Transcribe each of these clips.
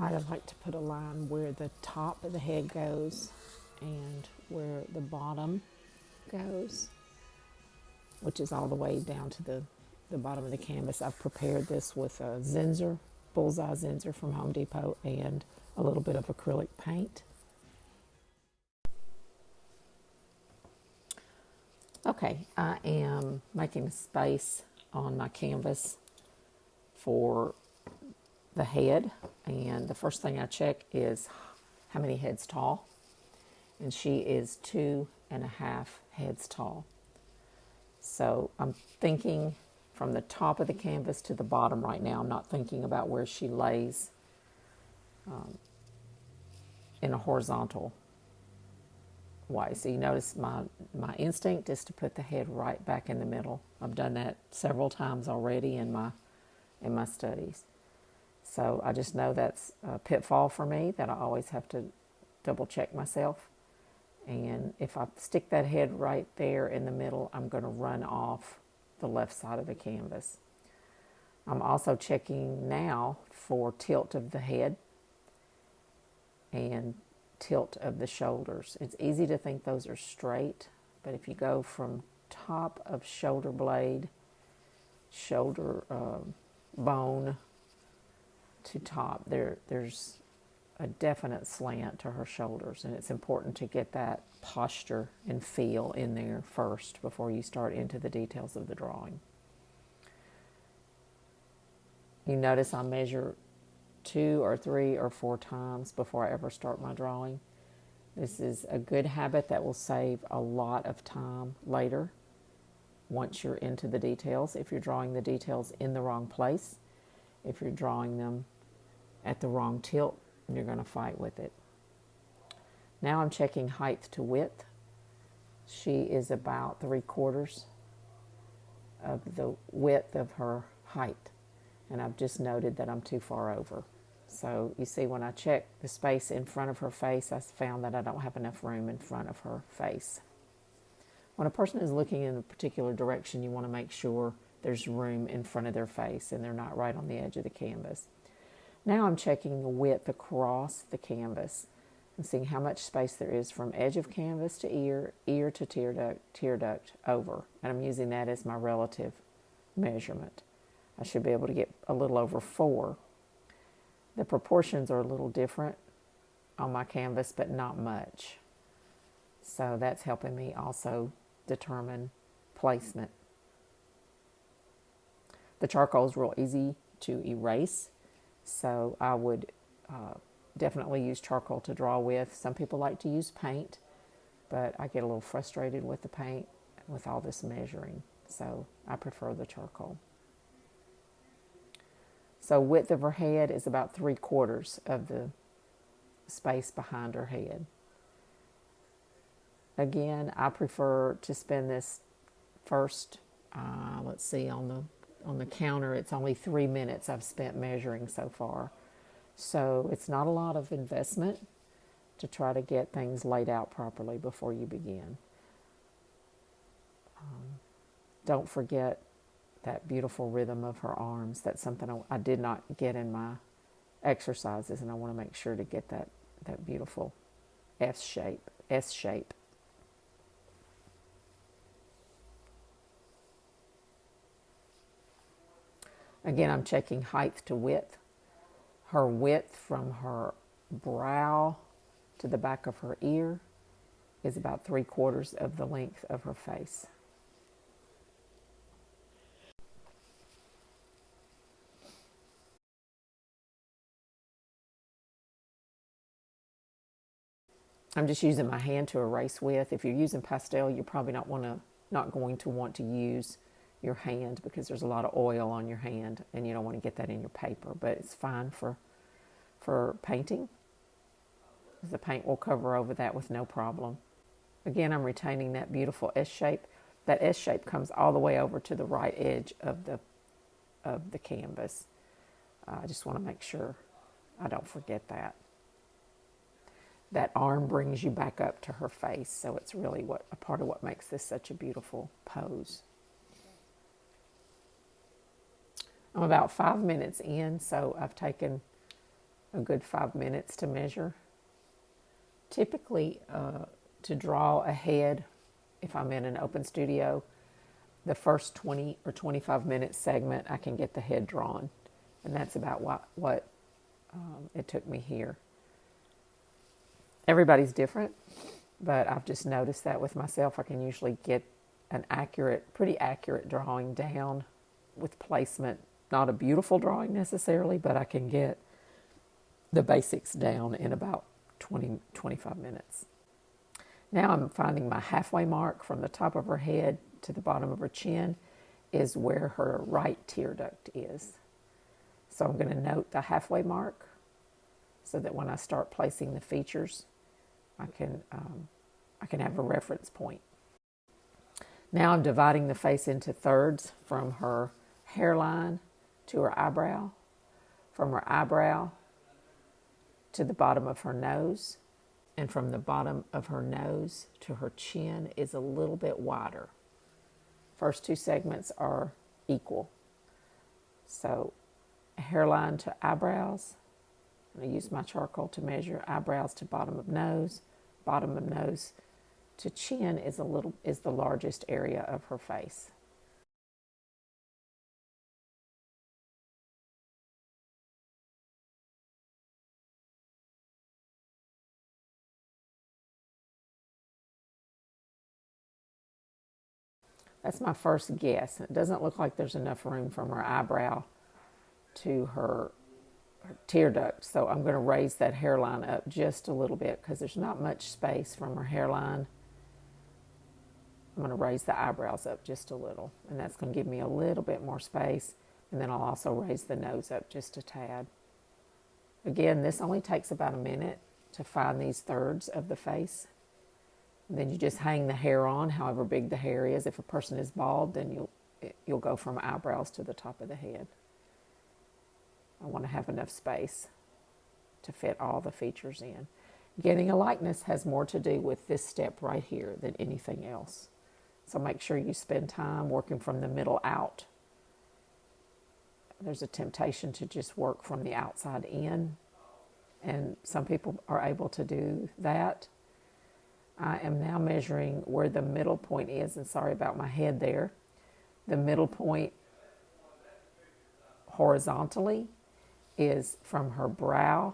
I'd like to put a line where the top of the head goes and where the bottom goes, which is all the way down to the bottom of the canvas. I've prepared this with a Zinsser, bullseye Zinsser from Home Depot, and a little bit of acrylic paint. Okay, I am making a space on my canvas for the head, and the first thing I check is how many heads tall, and she is 2.5 heads tall. So I'm thinking from the top of the canvas to the bottom right now. I'm not thinking about where she lays in a horizontal way. So you notice my instinct is to put the head right back in the middle. I've done that several times already in my studies. So I just know that's a pitfall for me that I always have to double check myself. And if I stick that head right there in the middle, I'm going to run off the left side of the canvas. I'm also checking now for tilt of the head and tilt of the shoulders. It's easy to think those are straight, but if you go from top of shoulder blade, shoulder bone to top, there's a definite slant to her shoulders, and it's important to get that posture and feel in there first before you start into the details of the drawing. You notice I measure 2 or 3 or 4 times before I ever start my drawing. This is a good habit that will save a lot of time later once you're into the details. If you're drawing the details in the wrong place, if you're drawing them at the wrong tilt, you're going to fight with it. Now I'm checking height to width. She is about 3/4 of the width of her height, and I've just noted that I'm too far over. So you see, when I check the space in front of her face, I found that I don't have enough room in front of her face. When a person is looking in a particular direction, you want to make sure there's room in front of their face and they're not right on the edge of the canvas. Now I'm checking the width across the canvas and seeing how much space there is from edge of canvas to ear, ear to tear duct over. And I'm using that as my relative measurement. I should be able to get a little over 4. The proportions are a little different on my canvas, but not much. So that's helping me also determine placement. The charcoal is real easy to erase, so I would definitely use charcoal to draw with. Some people like to use paint, but I get a little frustrated with the paint with all this measuring, so I prefer the charcoal. So width of her head is about 3/4 of the space behind her head. Again, I prefer to spend this first, let's see, on the counter, it's only 3 minutes I've spent measuring so far. So it's not a lot of investment to try to get things laid out properly before you begin. Don't forget that beautiful rhythm of her arms. That's something I did not get in my exercises, and I want to make sure to get that beautiful S shape. Again, I'm checking height to width. Her width from her brow to the back of her ear is about 3/4 of the length of her face. I'm just using my hand to erase with. If you're using pastel, you're probably not going to want to use your hand because there's a lot of oil on your hand and you don't want to get that in your paper, but it's fine for painting. The paint will cover over that with no problem. Again, I'm retaining that beautiful S shape. That S shape comes all the way over to the right edge of the canvas. I just want to make sure I don't forget that. That arm brings you back up to her face, so it's really a part of what makes this such a beautiful pose. I'm about 5 minutes in, so I've taken a good 5 minutes to measure. Typically, to draw a head, if I'm in an open studio, the first 20 or 25 minute segment, I can get the head drawn. And that's about what it took me here. Everybody's different, but I've just noticed that with myself, I can usually get an pretty accurate drawing down with placement. Not a beautiful drawing necessarily, but I can get the basics down in about 20-25 minutes. Now I'm finding my halfway mark from the top of her head to the bottom of her chin is where her right tear duct is. So I'm going to note the halfway mark so that when I start placing the features, I can have a reference point. Now I'm dividing the face into thirds from her hairline to her eyebrow, from her eyebrow to the bottom of her nose, and from the bottom of her nose to her chin is a little bit wider. First two segments are equal. So hairline to eyebrows, I'm going to use my charcoal to measure eyebrows to bottom of nose to chin is the largest area of her face. That's my first guess. It doesn't look like there's enough room from her eyebrow to her tear duct, so I'm going to raise that hairline up just a little bit because there's not much space from her hairline. I'm going to raise the eyebrows up just a little, and that's going to give me a little bit more space, and then I'll also raise the nose up just a tad. Again, this only takes about a minute to find these thirds of the face. And then you just hang the hair on, however big the hair is. If a person is bald, then you'll go from eyebrows to the top of the head. I want to have enough space to fit all the features in. Getting a likeness has more to do with this step right here than anything else. So make sure you spend time working from the middle out. There's a temptation to just work from the outside in, and some people are able to do that. I am now measuring where the middle point is, and sorry about my head there. The middle point horizontally is from her brow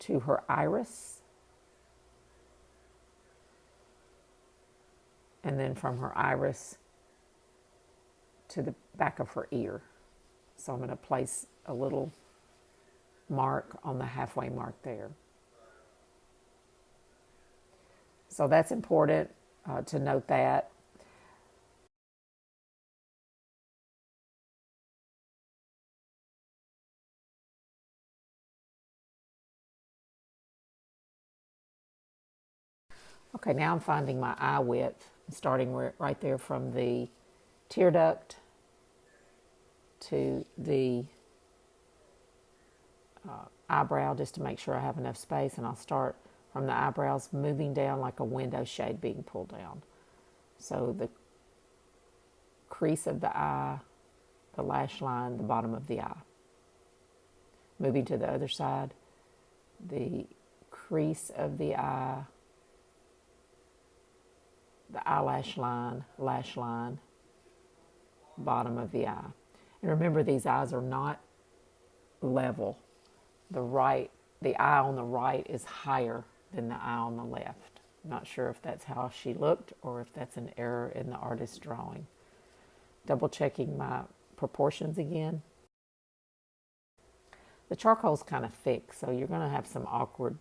to her iris, and then from her iris to the back of her ear. So I'm going to place a little mark on the halfway mark there. So that's important to note that. Okay, now I'm finding my eye width, starting right there from the tear duct to the eyebrow, just to make sure I have enough space, and I'll start from the eyebrows moving down like a window shade being pulled down. So the crease of the eye, the lash line, the bottom of the eye. Moving to the other side, the crease of the eye, the eyelash line, lash line, bottom of the eye. And remember, these eyes are not level. The eye on the right is higher than the eye on the left. I'm not sure if that's how she looked or if that's an error in the artist's drawing. Double checking my proportions again. The charcoal's kind of thick, so you're going to have some awkward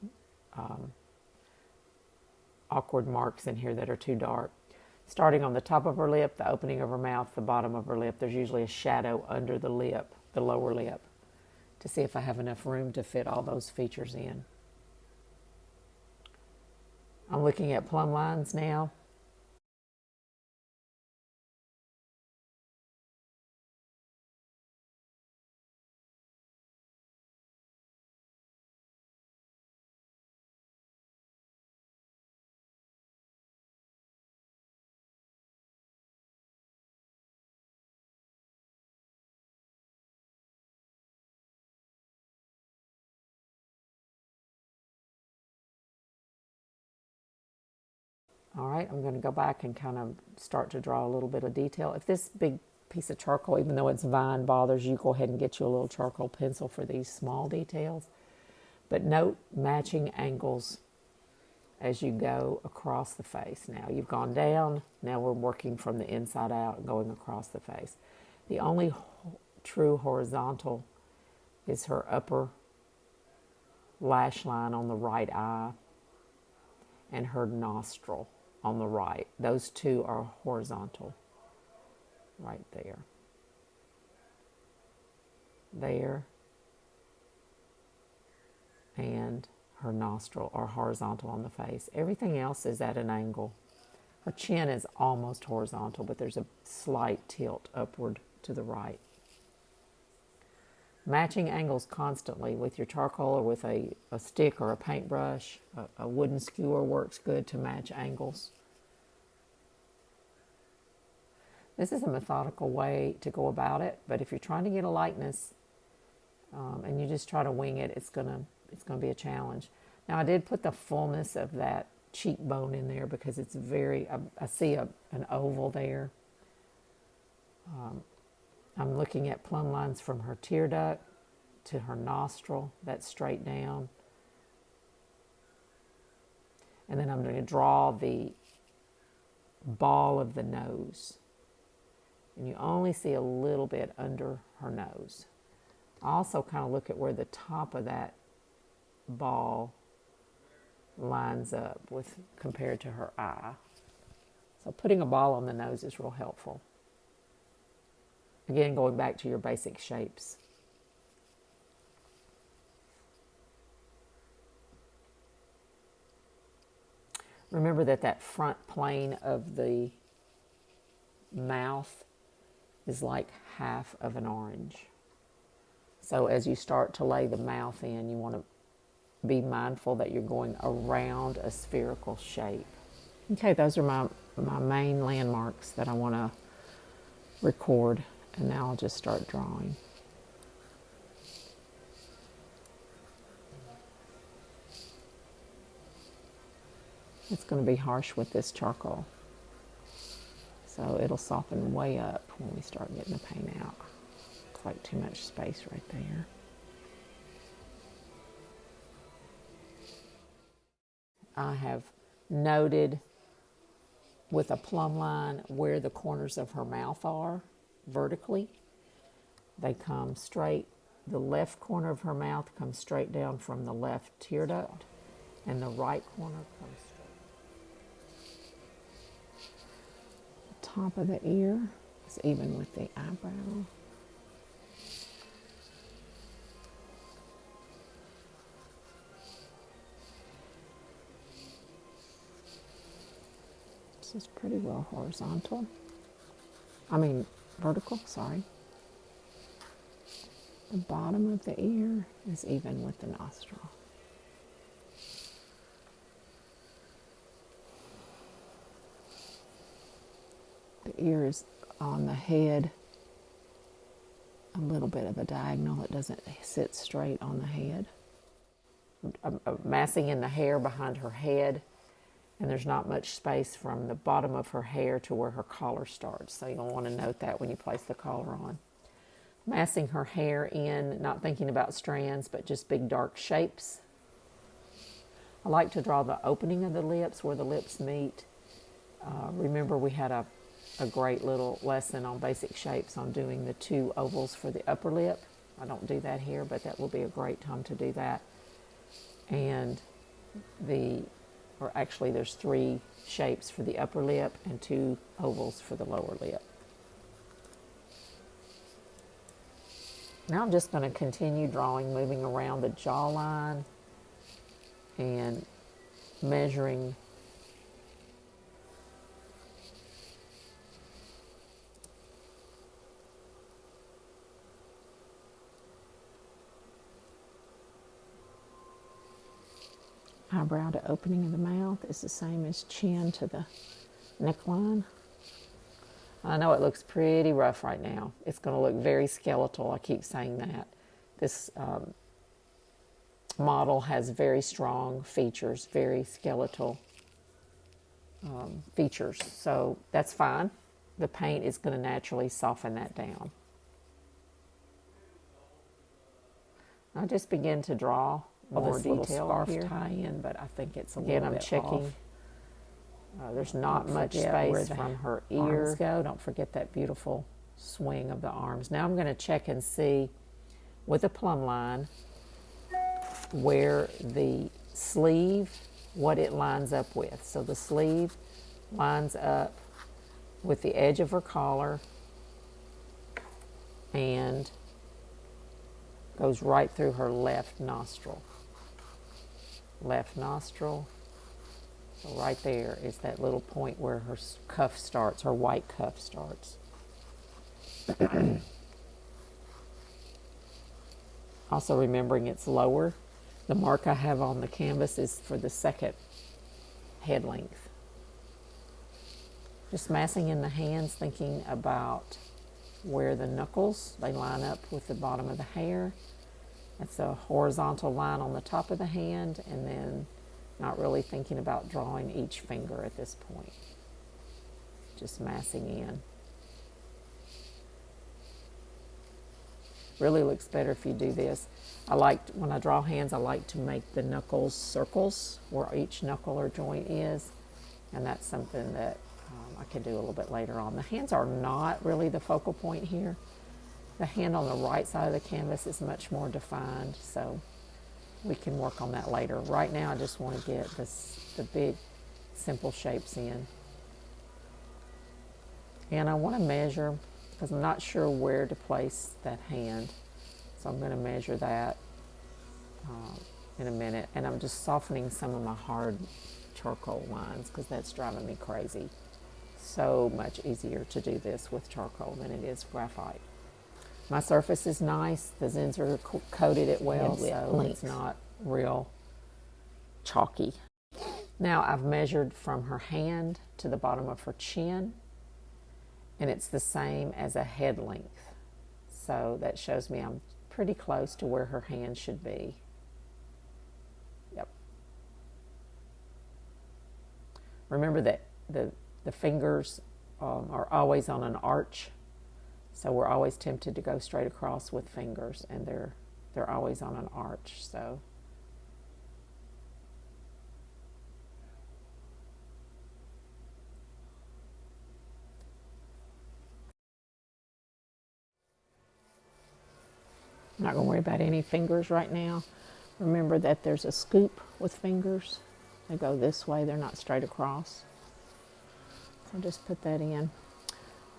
marks in here that are too dark. Starting on the top of her lip, the opening of her mouth, the bottom of her lip, there's usually a shadow under the lip, the lower lip, to see if I have enough room to fit all those features in. I'm looking at plumb lines now. All right, I'm going to go back and kind of start to draw a little bit of detail. If this big piece of charcoal, even though it's vine, bothers you, go ahead and get you a little charcoal pencil for these small details. But note matching angles as you go across the face. Now you've gone down, now we're working from the inside out and going across the face. The only true horizontal is her upper lash line on the right eye and her nostril on the right. Those two are horizontal right there. There and her nostril are horizontal on the face. Everything else is at an angle. Her chin is almost horizontal, but there's a slight tilt upward to the right. Matching angles constantly with your charcoal or with a stick or a paintbrush. A wooden skewer works good to match angles. This is a methodical way to go about it, but if you're trying to get a likeness and you just try to wing it, it's gonna be a challenge. Now I did put the fullness of that cheekbone in there because it's very, I see an oval there. I'm looking at plumb lines from her tear duct to her nostril, that's straight down. And then I'm going to draw the ball of the nose. And you only see a little bit under her nose. I also kind of look at where the top of that ball lines up with compared to her eye. So putting a ball on the nose is real helpful. Again, going back to your basic shapes. Remember that front plane of the mouth is like half of an orange. So as you start to lay the mouth in, you want to be mindful that you're going around a spherical shape. Okay, those are my main landmarks that I want to record. And now I'll just start drawing. It's going to be harsh with this charcoal. So it'll soften way up when we start getting the paint out. It's like too much space right there. I have noted with a plumb line where the corners of her mouth are vertically. They come straight. The left corner of her mouth comes straight down from the left tear duct, and the right corner comes straight. The top of the ear is even with the eyebrow. This is pretty well horizontal. Vertical, sorry. The bottom of the ear is even with the nostril. The ear is on the head, a little bit of a diagonal. It doesn't sit straight on the head. I'm massing in the hair behind her head, and there's not much space from the bottom of her hair to where her collar starts. So you'll want to note that when you place the collar on. Massing her hair in, not thinking about strands, but just big dark shapes. I like to draw the opening of the lips where the lips meet. Remember we had a great little lesson on basic shapes on doing the two ovals for the upper lip. I don't do that here, but that will be a great time to do that. And actually there's 3 shapes for the upper lip and 2 ovals for the lower lip. Now I'm just going to continue drawing, moving around the jawline and measuring eyebrow to opening of the mouth is the same as chin to the neckline. I know it looks pretty rough right now. It's going to look very skeletal. I keep saying that. This model has very strong features, very skeletal. features. So that's fine. The paint is going to naturally soften that down. I just begin to draw more detail scarf here. Tie-in, but I think it's a little bit checking. There's not much space from her ears go. Don't forget that beautiful swing of the arms. Now I'm going to check and see with a plumb line where the sleeve, what it lines up with. So the sleeve lines up with the edge of her collar and goes right through her left nostril. Left nostril. So right there is that little point where her cuff starts, her white cuff starts. Also remembering it's lower. The mark I have on the canvas is for the second head length. Just massing in the hands, thinking about where the knuckles, they line up with the bottom of the hair. That's a horizontal line on the top of the hand, and then not really thinking about drawing each finger at this point. Just massing in. Really looks better if you do this. When I draw hands, I like to make the knuckles circles where each knuckle or joint is, and that's something that I can do a little bit later on. The hands are not really the focal point here. The hand on the right side of the canvas is much more defined, so we can work on that later. Right now, I just want to get the big, simple shapes in. And I want to measure, because I'm not sure where to place that hand. So I'm going to measure that in a minute. And I'm just softening some of my hard charcoal lines, because that's driving me crazy. So much easier to do this with charcoal than it is graphite. My surface is nice. The Zinsser coated it well, so it's not real chalky. Now I've measured from her hand to the bottom of her chin, and it's the same as a head length. So that shows me I'm pretty close to where her hand should be. Yep. Remember that the fingers are always on an arch. So we're always tempted to go straight across with fingers, and they're always on an arch. So I'm not going to worry about any fingers right now. Remember that there's a scoop with fingers. They go this way, they're not straight across. So just put that in.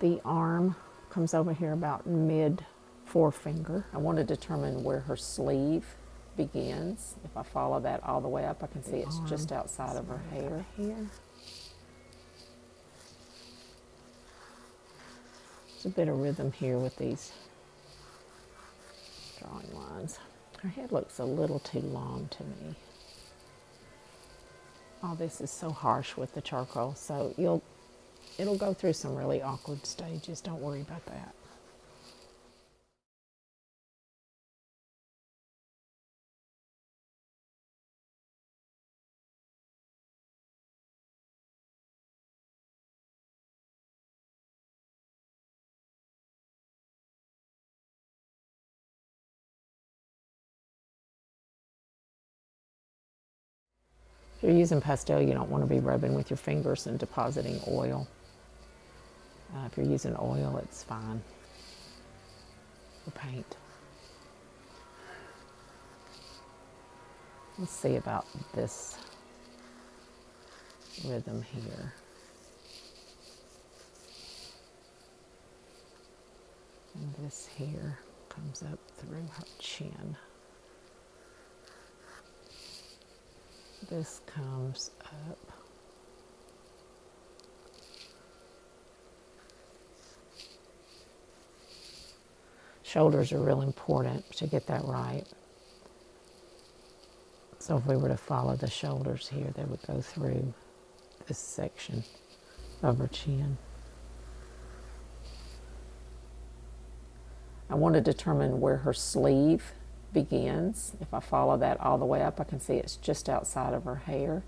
The arm comes over here about mid forefinger. I want to determine where her sleeve begins. If I follow that all the way up, I can see it's just outside of her hair here. There's a bit of rhythm here with these drawing lines. Her head looks a little too long to me. All this is so harsh with the charcoal, so it'll go through some really awkward stages. Don't worry about that. If you're using pastel, you don't want to be rubbing with your fingers and depositing oil. If you're using oil, it's fine for paint. Let's see about this rhythm here. And this here comes up through her chin. This comes up. Shoulders are real important to get that right. So if we were to follow the shoulders here, they would go through this section of her chin. I want to determine where her sleeve begins. If I follow that all the way up, I can see it's just outside of her hair.